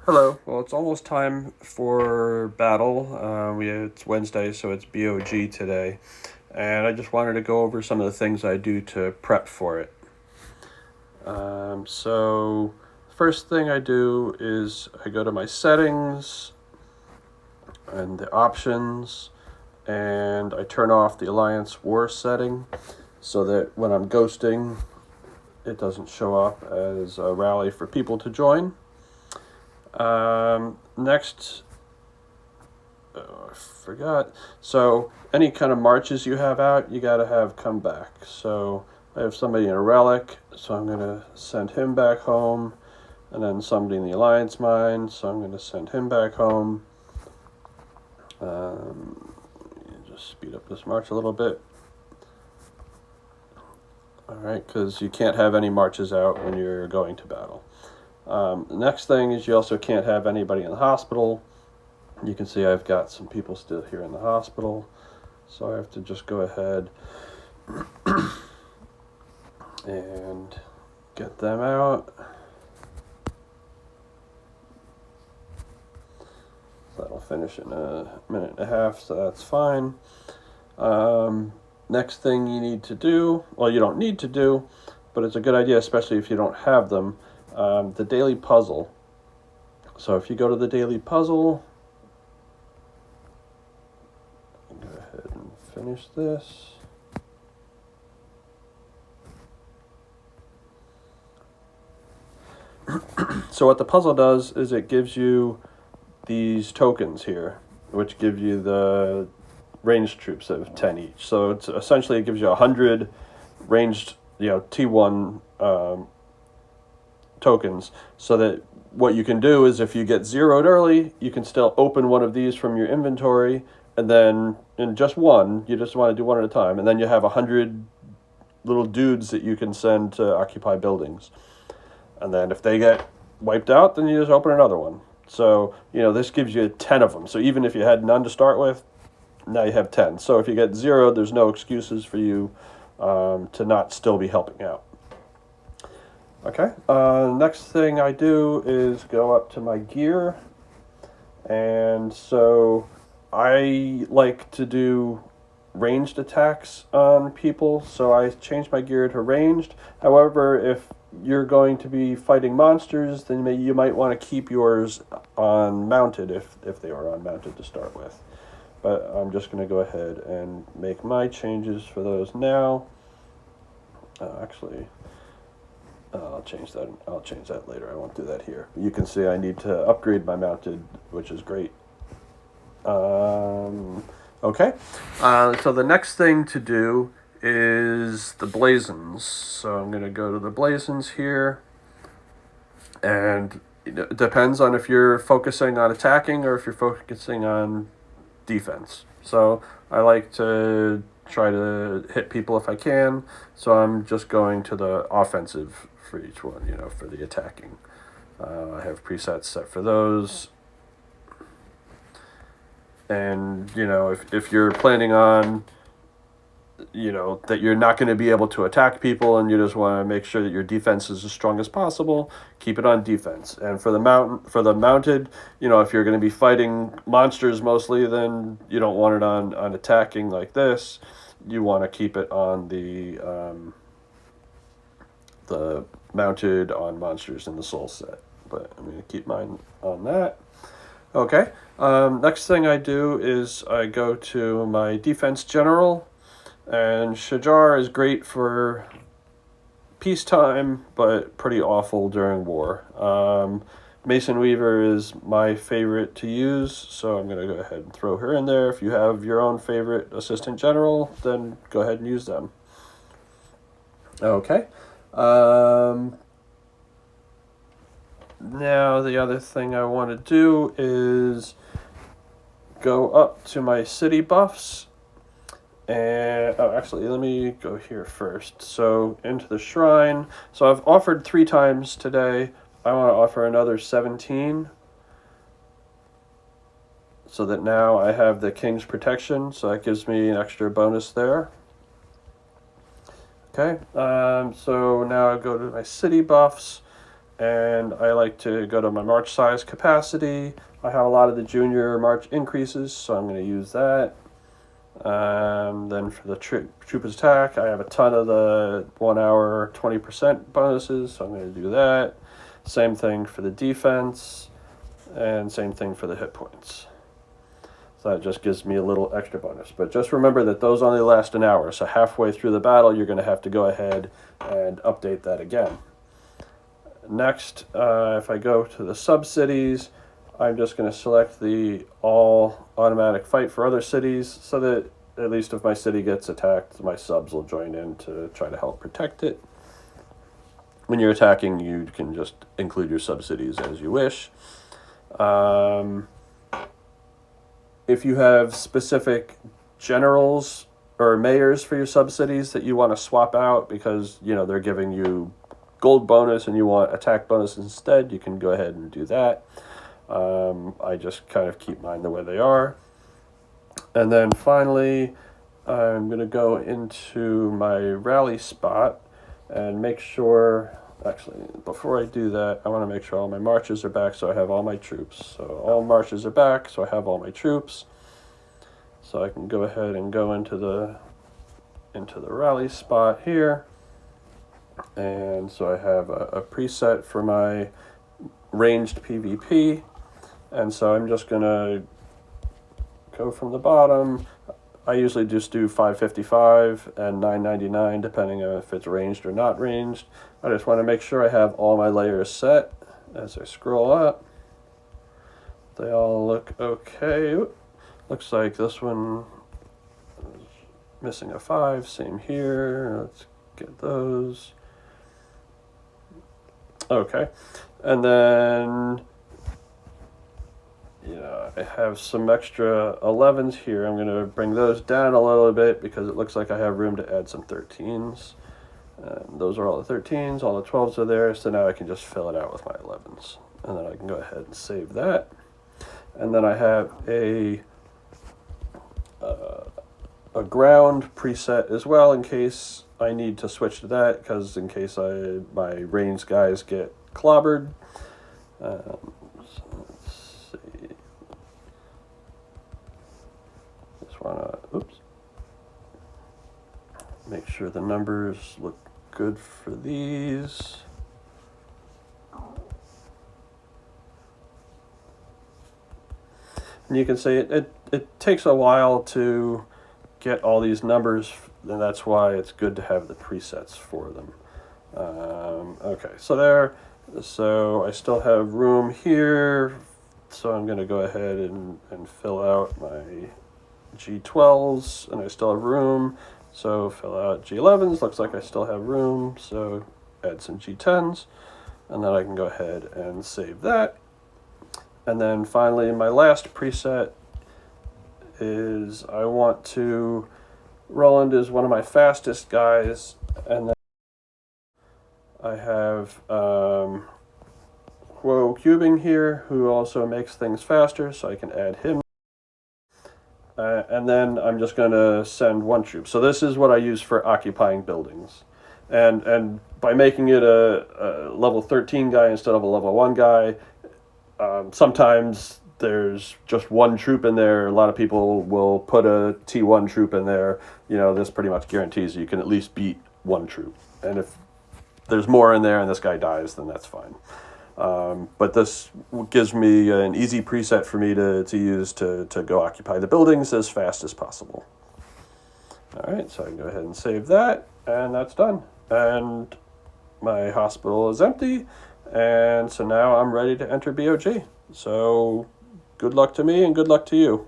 Hello. Well, it's almost time for battle. It's Wednesday, so it's BOG today, and I just wanted to go over some of the things I do to prep for it. So, first thing I do is I go to my settings and the options, and I turn off the Alliance War setting so that when I'm ghosting, it doesn't show up as a rally for people to join. Next, I forgot. So any kind of marches you have out, you got to have come back. So I have somebody in a relic, so I'm going to send him back home. And then somebody in the Alliance mine, so I'm going to send him back home. Just speed up this march a little bit. All right, because you can't have any marches out when you're going to battle. The next thing is you also can't have anybody in the hospital. You can see I've got some people still here in the hospital, so I have to just go ahead and get them out. That'll finish in a minute and a half, so that's fine. Next thing you need to do, well, you don't need to do, but it's a good idea, especially if you don't have them, the daily puzzle. So if you go to the daily puzzle, go ahead and finish this. So what the puzzle does is it gives you these tokens here, which give you the ranged troops of 10 each. So it's essentially it gives you 100 ranged, T1 tokens, so that what you can do is if you get zeroed early, you can still open one of these from your inventory, and then in just one, you just want to do one at a time, and then you have 100 little dudes that you can send to occupy buildings. And then if they get wiped out, then you just open another one. So, this gives you 10 of them. So even if you had none to start with, now you have 10. So if you get zero, there's no excuses for you to not still be helping out. Okay, next thing I do is go up to my gear. And so I like to do ranged attacks on people, so I changed my gear to ranged. However, if you're going to be fighting monsters, then you might want to keep yours on mounted if they are on mounted to start with. But I'm just going to go ahead and make my changes for those now. I'll change that. I'll change that later. I won't do that here. You can see I need to upgrade my mounted, which is great. Okay. So the next thing to do is the blazons. So I'm going to go to the blazons here, and it depends on if you're focusing on attacking or if you're focusing on defense. So I like to try to hit people if I can, so I'm just going to the offensive for each one, for the attacking. I have presets set for those. And, if you're planning on, that you're not going to be able to attack people and you just want to make sure that your defense is as strong as possible, keep it on defense. And for the mounted, if you're going to be fighting monsters mostly, then you don't want it on attacking like this. You want to keep it on the mounted on monsters in the soul set. But I'm going to keep mine on that. Okay, next thing I do is I go to my defense general, and Shajar is great for peacetime, but pretty awful during war. Mason Weaver is my favorite to use, so I'm going to go ahead and throw her in there. If you have your own favorite assistant general, then go ahead and use them. Okay. Now, the other thing I want to do is go up to my city buffs. And, actually, let me go here first. So, into the shrine. So, I've offered 3 times today. I want to offer another 17. So that now I have the King's Protection. So, that gives me an extra bonus there. Okay, so now I go to my city buffs. and I like to go to my march size capacity. I have a lot of the junior march increases, so I'm going to use that. Then for the troopers attack, I have a ton of the 1 hour 20% bonuses, so I'm going to do that. Same thing for the defense, and same thing for the hit points. So that just gives me a little extra bonus. But just remember that those only last an hour, so halfway through the battle, you're going to have to go ahead and update that again. Next, if I go to the sub-cities, I'm just going to select the all automatic fight for other cities, so that at least if my city gets attacked, my subs will join in to try to help protect it. When you're attacking, you can just include your sub-cities as you wish. If you have specific generals or mayors for your sub-cities that you want to swap out because, they're giving you gold bonus and you want attack bonus instead, you can go ahead and do that. I just kind of keep mine the way they are. And then finally, I'm going to go into my rally spot and make sure, actually, before I do that, I want to make sure all my marches are back so I have all my troops. So all marches are back, so I have all my troops. So I can go ahead and go into the rally spot here. And so I have a preset for my ranged PvP. And so I'm just going to go from the bottom. I usually just do 555 and 999 depending on if it's ranged or not ranged. I just want to make sure I have all my layers set as I scroll up. They all look okay. Looks like this one is missing a 5. Same here. Let's get those. Okay. And then I have some extra 11s here. I'm going to bring those down a little bit because it looks like I have room to add some 13s. And those are all the 13s. All the 12s are there. So now I can just fill it out with my 11s. And then I can go ahead and save that. And then I have a ground preset as well in case I need to switch to that, because in case my ranged guys get clobbered. So let's see. Just want to, make sure the numbers look good for these. And you can see it takes a while to get all these numbers, and that's why it's good to have the presets for them. Okay, so I still have room here, so I'm going to go ahead and fill out my G12s, and I still have room, so fill out G11s. Looks like I still have room, so add some G10s, and then I can go ahead and save that. And then finally, my last preset is I want to, Roland is one of my fastest guys, and then I have Quo Cubing here, who also makes things faster, so I can add him. And then I'm just going to send one troop. So this is what I use for occupying buildings. And by making it a level 13 guy instead of a level 1 guy, sometimes there's just one troop in there. A lot of people will put a T1 troop in there. This pretty much guarantees you can at least beat one troop. And if there's more in there and this guy dies, then that's fine. But this gives me an easy preset for me to use to go occupy the buildings as fast as possible. All right, so I can go ahead and save that, and that's done. And my hospital is empty, and so now I'm ready to enter BOG. So good luck to me and good luck to you.